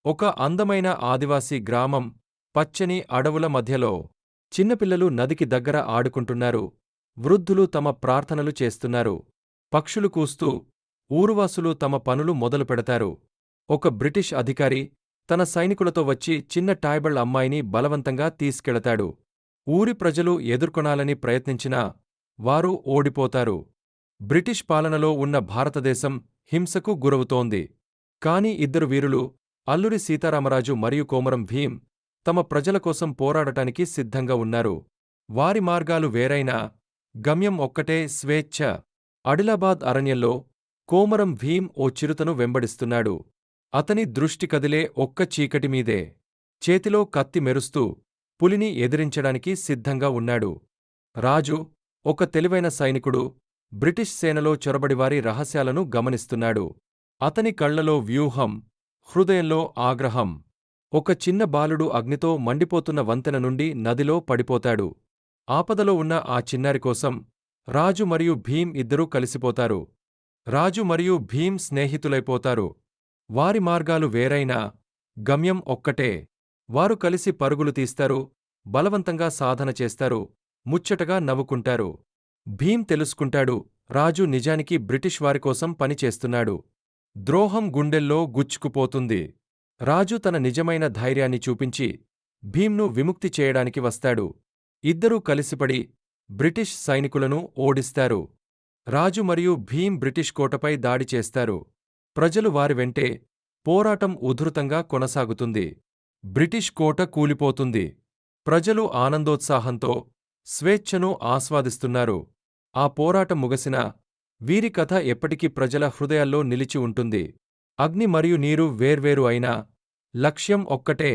ఒక అందమైన ఆదివాసీ గ్రామం, పచ్చని అడవుల మధ్యలో. చిన్నపిల్లలు నదికి దగ్గర ఆడుకుంటున్నారు. వృద్ధులు తమ ప్రార్థనలు చేస్తున్నారు. పక్షులు కూస్తూ, ఊరువాసులు తమ పనులు మొదలుపెడతారు. ఒక బ్రిటిష్ అధికారి తన సైనికులతో వచ్చి చిన్న టాయ్బర్డ్ అమ్మాయిని బలవంతంగా తీసుకెళతాడు. ఊరి ప్రజలు ఎదుర్కొనాలని ప్రయత్నించినా వారు ఓడిపోతారు. బ్రిటిష్ పాలనలో ఉన్న భారతదేశం హింసకు గురవుతోంది. కాని ఇద్దరు వీరులు, అల్లూరి సీతారామరాజు మరియు కోమరం భీం, తమ ప్రజల కోసం పోరాడటానికి సిద్ధంగా ఉన్నారు. వారి మార్గాలు వేరైనా గమ్యం ఒక్కటే: స్వేచ్ఛ. ఆదిలాబాద్ అరణ్యంలో కోమరం భీం ఓ చిరుతను వెంబడిస్తున్నాడు. అతని దృష్టి కదిలే ఒక్క చీకటిమీదే. చేతిలో కత్తి మెరుస్తూ పులిని ఎదిరించడానికి సిద్ధంగా ఉన్నాడు. రాజు, ఒక తెలివైన సైనికుడు, బ్రిటిష్ సేనలో చొరబడివారి రహస్యాలను గమనిస్తున్నాడు. అతని కళ్లలో వ్యూహం, హృదయంలో ఆగ్రహం. ఒక చిన్న బాలుడు అగ్నితో మండిపోతున్న వంతెన నుండి నదిలో పడిపోతాడు. ఆపదలో ఉన్న ఆ చిన్నారి కోసం రాజు మరియు భీం ఇద్దరూ కలిసిపోతారు. రాజు మరియు భీం స్నేహితులైపోతారు. వారి మార్గాలు వేరైనా గమ్యం ఒక్కటే. వారు కలిసి పరుగులు తీస్తారు, బలవంతంగా సాధన చేస్తారు, ముచ్చటగా నవ్వుకుంటారు. భీం తెలుసుకుంటాడు, రాజు నిజానికి బ్రిటిష్ వారికోసం పనిచేస్తున్నాడు. ద్రోహం గుండెల్లో గుచ్చుకుపోతుంది. రాజు తన నిజమైన ధైర్యాన్ని చూపించి భీంను విముక్తి చేయడానికి వస్తాడు. ఇద్దరూ కలిసిపడి బ్రిటిష్ సైనికులను ఓడిస్తారు. రాజు మరియు భీం బ్రిటిష్ కోటపై దాడి చేస్తారు. ప్రజలు వారి వెంటే. పోరాటం ఉధృతంగా కొనసాగుతుంది. బ్రిటిష్ కోట కూలిపోతుంది. ప్రజలు ఆనందోత్సాహంతో స్వేచ్ఛను ఆస్వాదిస్తున్నారు. ఆ పోరాటం ముగిసినా వీరి కథ ఎప్పటికీ ప్రజల హృదయాల్లో నిలిచి ఉంటుంది. అగ్ని మరియు నీరు వేర్వేరు అయినా లక్ష్యం ఒక్కటే.